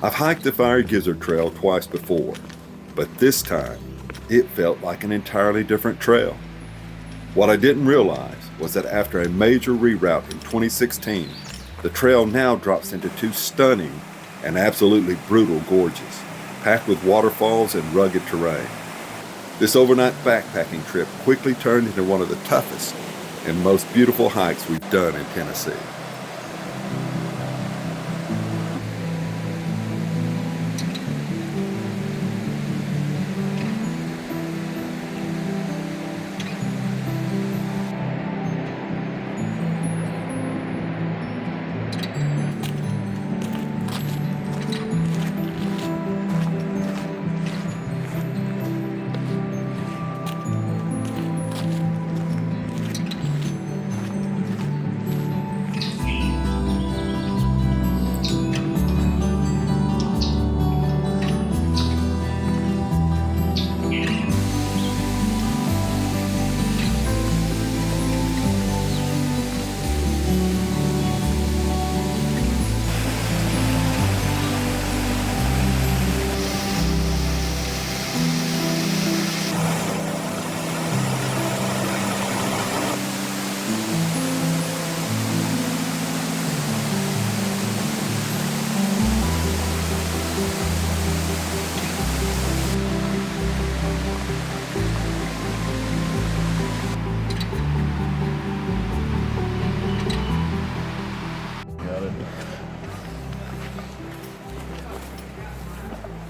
I've hiked the Fiery Gizzard Trail twice before, but this time it felt like an entirely different trail. What I didn't realize was that after a major reroute in 2016, the trail now drops into two stunning and absolutely brutal gorges, packed with waterfalls and rugged terrain. This overnight backpacking trip quickly turned into one of the toughest and most beautiful hikes we've done in Tennessee.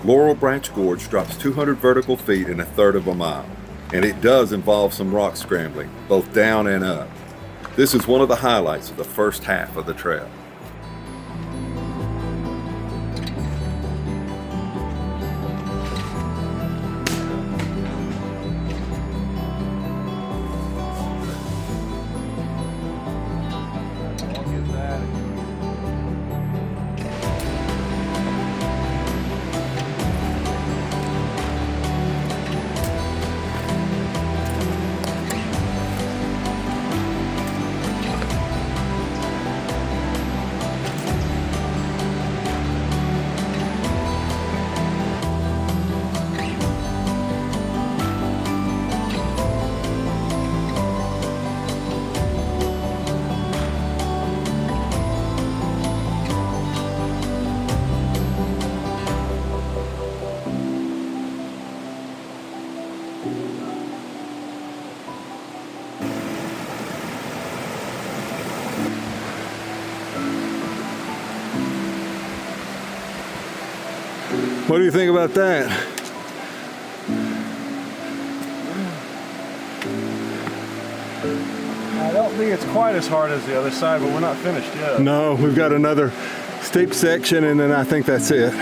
Laurel Branch Gorge drops 200 vertical feet in a third of a mile, and it does involve some rock scrambling, both down and up. This is one of the highlights of the first half of the trail. What do you think about that? I don't think it's quite as hard as the other side, but we're not finished yet. No, we've got another steep section and then I think that's it.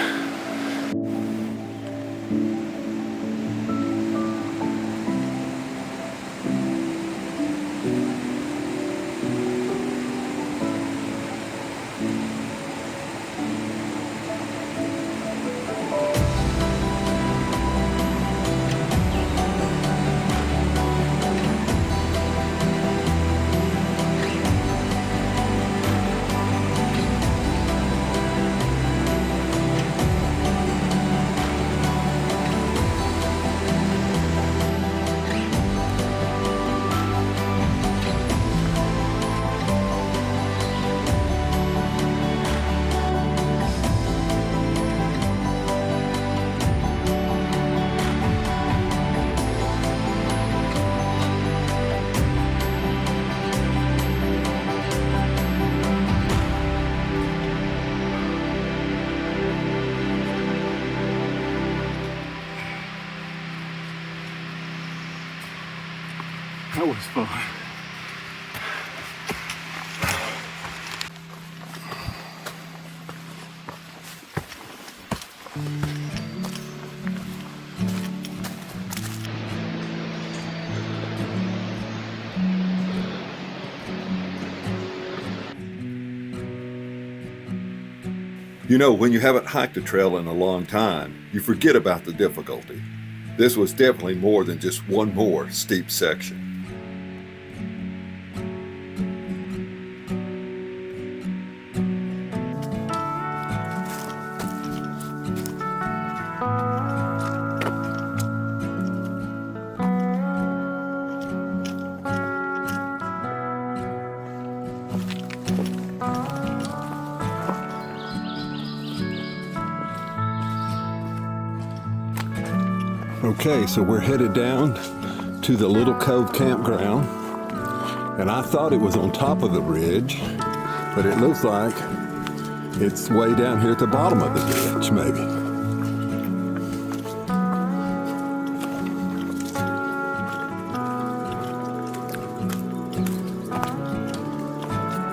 That was fun. You know, when you haven't hiked a trail in a long time, you forget about the difficulty. This was definitely more than just one more steep section. Okay, so we're headed down to the Little Cove campground, and I thought it was on top of the ridge, but it looks like it's way down here at the bottom of the ridge, maybe.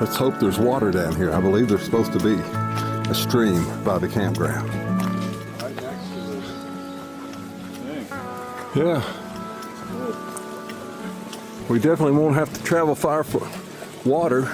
Let's hope there's water down here. I believe there's supposed to be a stream by the campground. Right next to this thing. Yeah. We definitely won't have to travel far for water.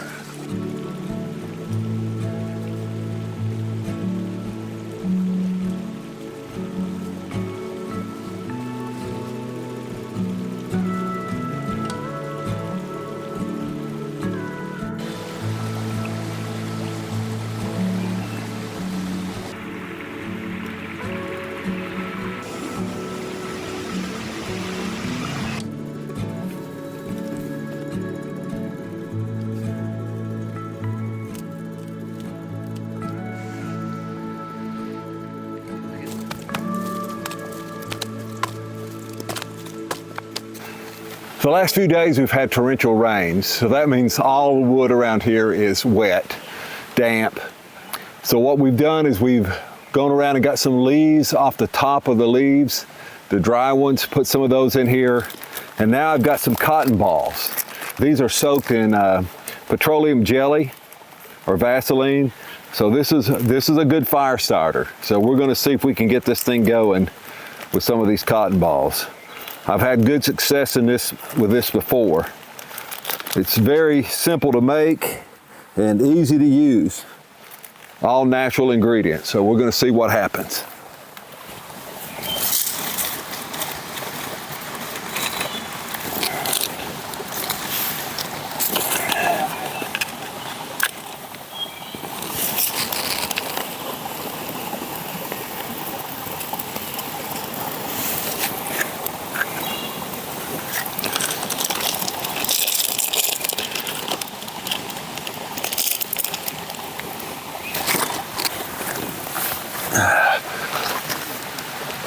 The last few days we've had torrential rains, so that means all the wood around here is wet, damp. So what we've done is we've gone around and got some leaves off the top of the leaves, the dry ones, put some of those in here, and now I've got some cotton balls. These are soaked in petroleum jelly or Vaseline, so this is a good fire starter. So we're going to see if we can get this thing going with some of these cotton balls. I've had good success with this before. It's very simple to make and easy to use. All natural ingredients, so we're going to see what happens.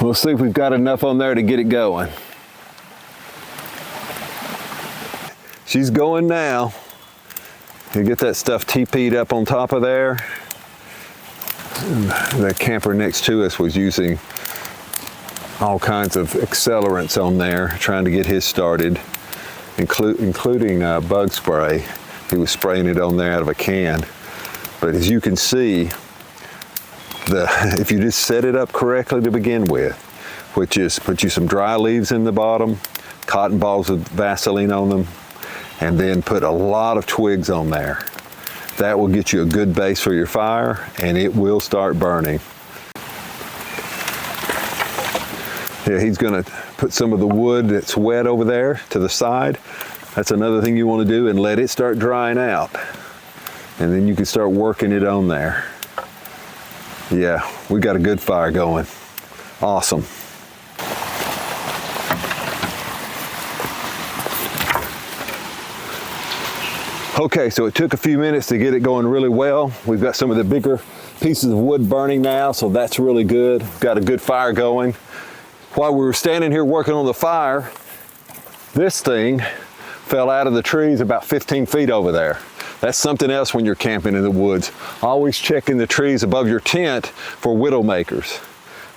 We'll see if we've got enough on there to get it going. She's going now. You get that stuff TP'd up on top of there. The camper next to us was using all kinds of accelerants on there, trying to get his started, including bug spray. He was spraying it on there out of a can. But as you can see, if you just set it up correctly to begin with, which is put you some dry leaves in the bottom, cotton balls with Vaseline on them, and then put a lot of twigs on there. That will get you a good base for your fire, and it will start burning. Yeah, he's gonna put some of the wood that's wet over there to the side. That's another thing you want to do, and let it start drying out. And then you can start working it on there. Yeah, we got a good fire going. Awesome. Okay, so it took a few minutes to get it going really well. We've got some of the bigger pieces of wood burning now, so that's really good. Got a good fire going. While we were standing here working on the fire, this thing fell out of the trees about 15 feet over there. That's something else when you're camping in the woods. Always checking the trees above your tent for widowmakers.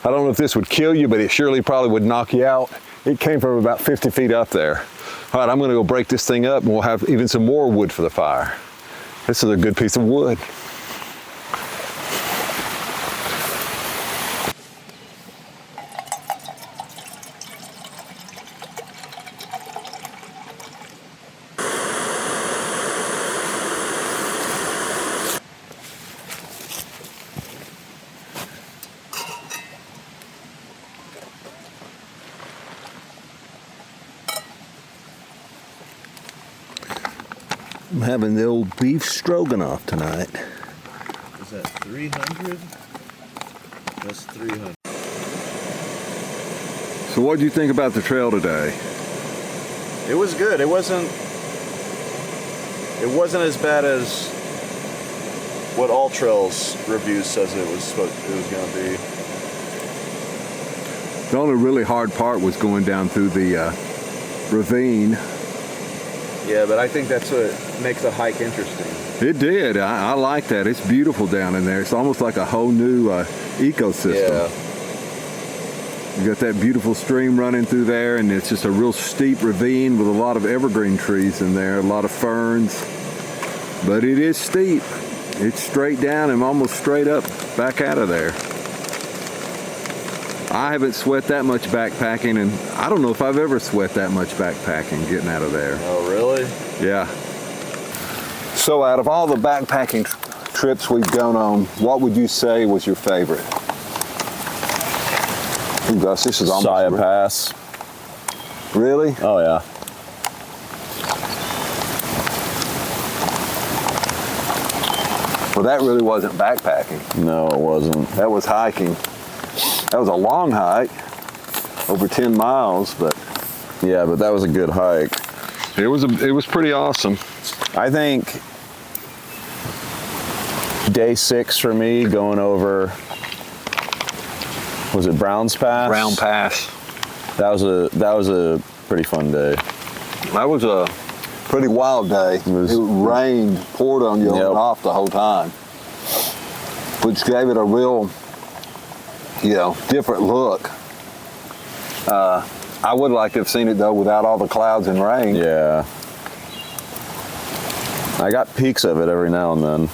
I don't know if this would kill you, but it surely probably would knock you out. It came from about 50 feet up there. All right, I'm gonna go break this thing up and we'll have even some more wood for the fire. This is a good piece of wood. I'm having the old beef stroganoff tonight. Is that 300? That's 300. So what do you think about the trail today? It was good. It wasn't as bad as what All Trails review says it was going to be. The only really hard part was going down through the ravine. Yeah, but I think that's what makes the hike interesting. It did. I like that. It's beautiful down in there. It's almost like a whole new ecosystem. Yeah. You got that beautiful stream running through there, and it's just a real steep ravine with a lot of evergreen trees in there, a lot of ferns. But it is steep. It's straight down and almost straight up back out of there. I haven't sweat that much backpacking, and I don't know if I've ever sweat that much backpacking getting out of there. Oh, really? Yeah. So out of all the backpacking trips we've gone on, what would you say was your favorite? Ooh, Gus, this is almost... Saya Pass. Really? Oh, yeah. Well, that really wasn't backpacking. No, it wasn't. That was hiking. That was a long hike, over 10 miles, but... Yeah, but that was a good hike. It was pretty awesome. I think day 6 for me, going over, was it Browns Pass? Brown Pass. That was a pretty fun day. That was a pretty wild day. It rained, poured on you on and off the whole time, which gave it a real, different look. I would like to have seen it though without all the clouds and rain. Yeah. I got peaks of it every now and then.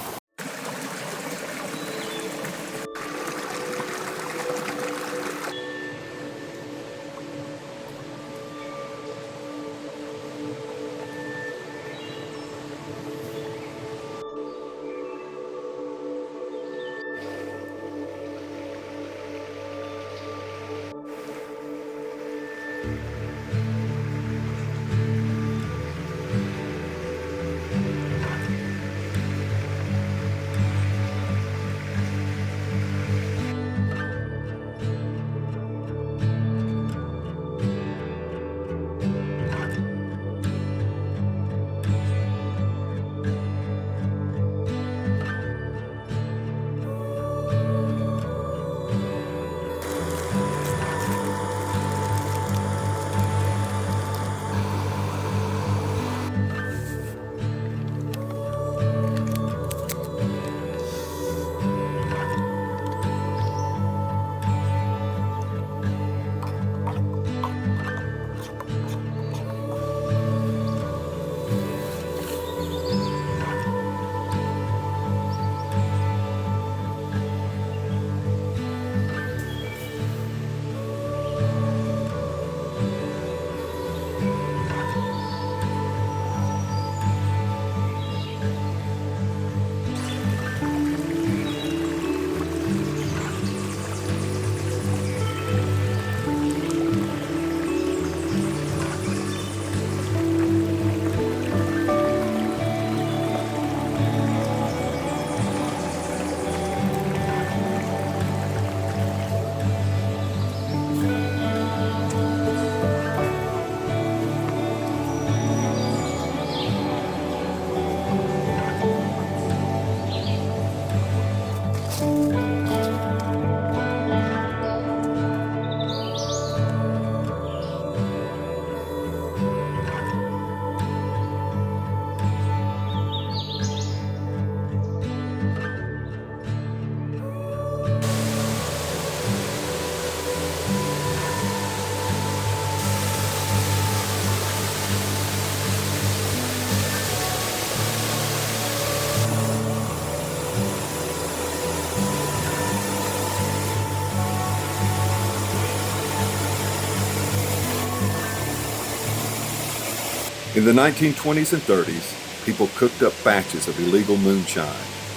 In the 1920s and 30s, people cooked up batches of illegal moonshine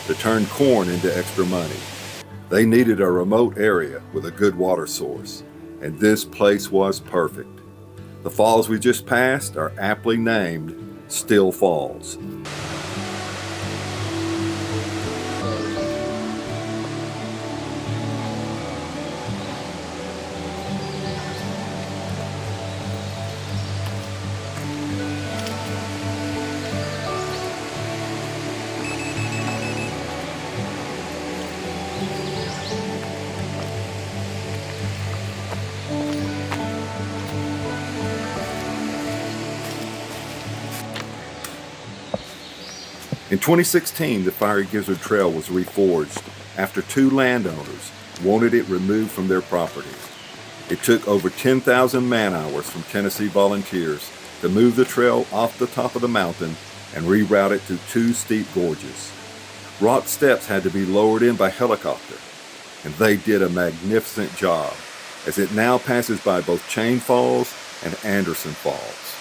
to turn corn into extra money. They needed a remote area with a good water source, and this place was perfect. The falls we just passed are aptly named Still Falls. In 2016, the Fiery Gizzard Trail was reforged after 2 landowners wanted it removed from their properties. It took over 10,000 man-hours from Tennessee volunteers to move the trail off the top of the mountain and reroute it through 2 steep gorges. Rock steps had to be lowered in by helicopter, and they did a magnificent job, as it now passes by both Chain Falls and Anderson Falls.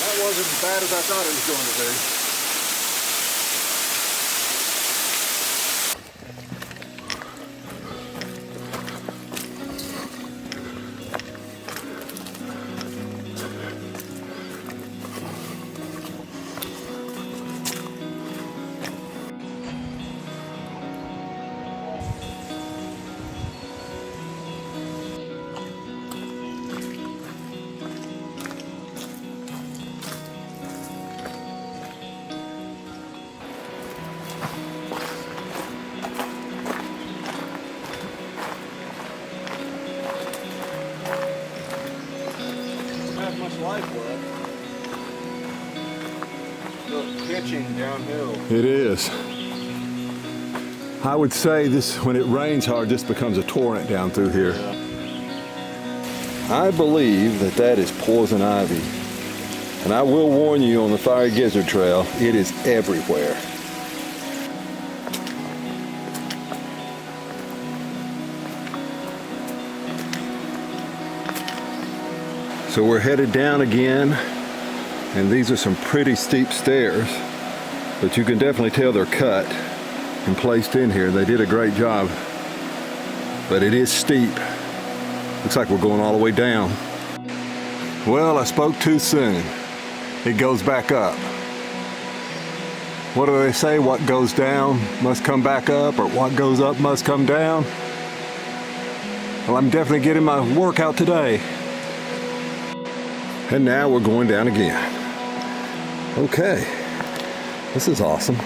That wasn't as bad as I thought it was going to be. Much life left. Look, pitching downhill. It is. I would say this, when it rains hard, this becomes a torrent down through here. I believe that that is poison ivy. And I will warn you, on the Fiery Gizzard Trail, it is everywhere. So we're headed down again, and these are some pretty steep stairs, but you can definitely tell they're cut and placed in here. They did a great job, but it is steep. Looks like we're going all the way down. Well, I spoke too soon. It goes back up. What do they say? What goes down must come back up, or what goes up must come down? Well, I'm definitely getting my workout today. And now we're going down again. Okay, this is awesome.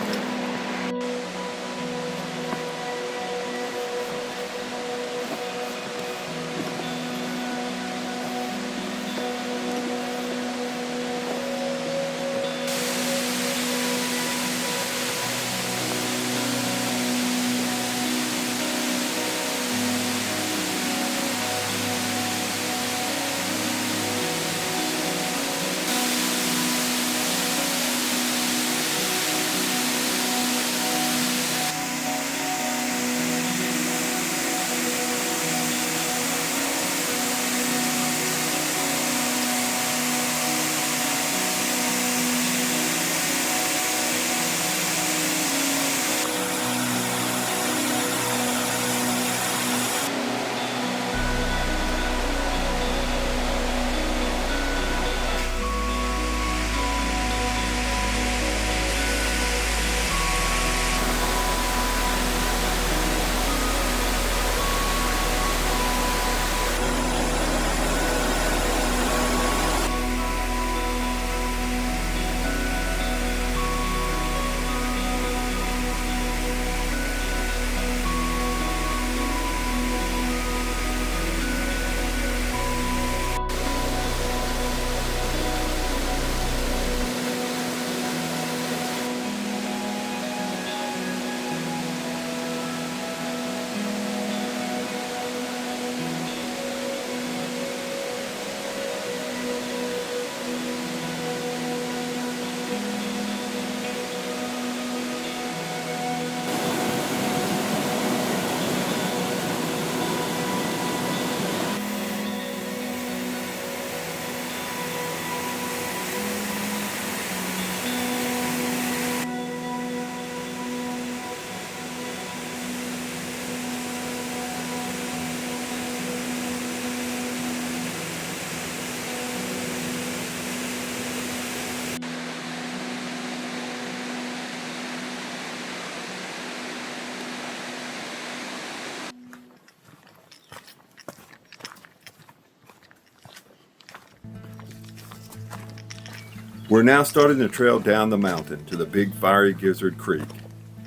We're now starting the trail down the mountain to the big Fiery Gizzard Creek,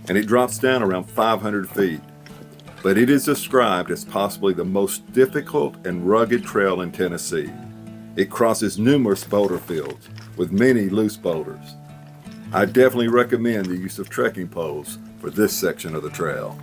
and it drops down around 500 feet. But it is described as possibly the most difficult and rugged trail in Tennessee. It crosses numerous boulder fields with many loose boulders. I definitely recommend the use of trekking poles for this section of the trail.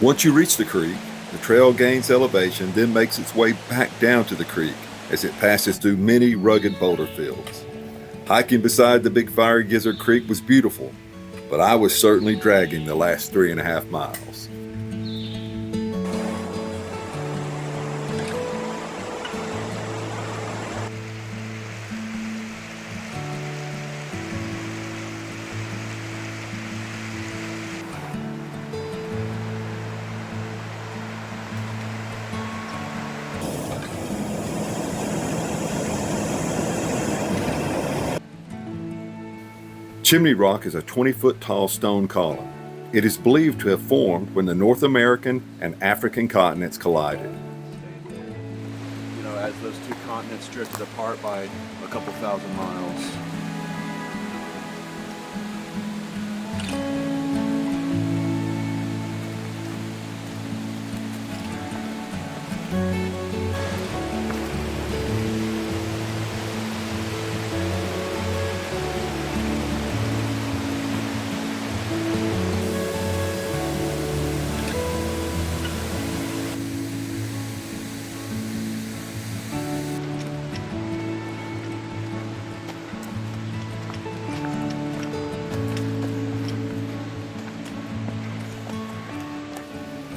Once you reach the creek, the trail gains elevation, then makes its way back down to the creek as it passes through many rugged boulder fields. Hiking beside the big Fiery Gizzard Creek was beautiful, but I was certainly dragging the last 3.5 miles. Chimney Rock is a 20-foot tall stone column. It is believed to have formed when the North American and African continents collided. You know, as those two continents drifted apart by a couple thousand miles.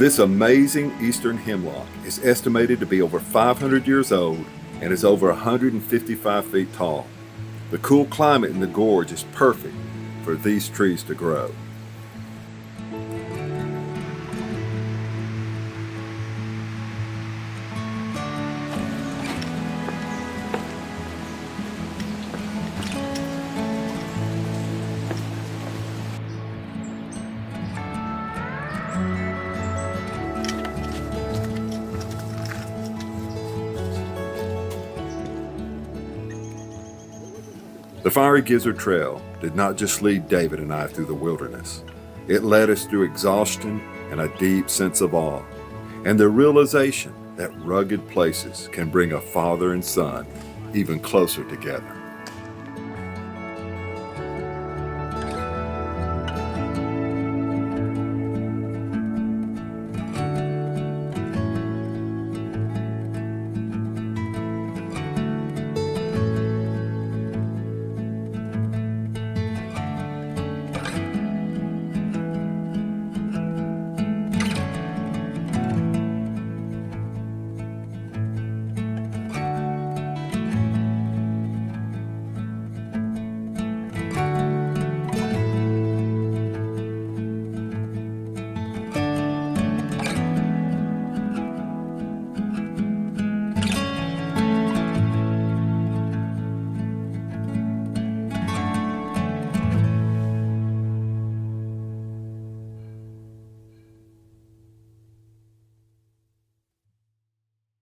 This amazing eastern hemlock is estimated to be over 500 years old and is over 155 feet tall. The cool climate in the gorge is perfect for these trees to grow. The Fiery Gizzard Trail did not just lead David and I through the wilderness. It led us through exhaustion and a deep sense of awe, and the realization that rugged places can bring a father and son even closer together.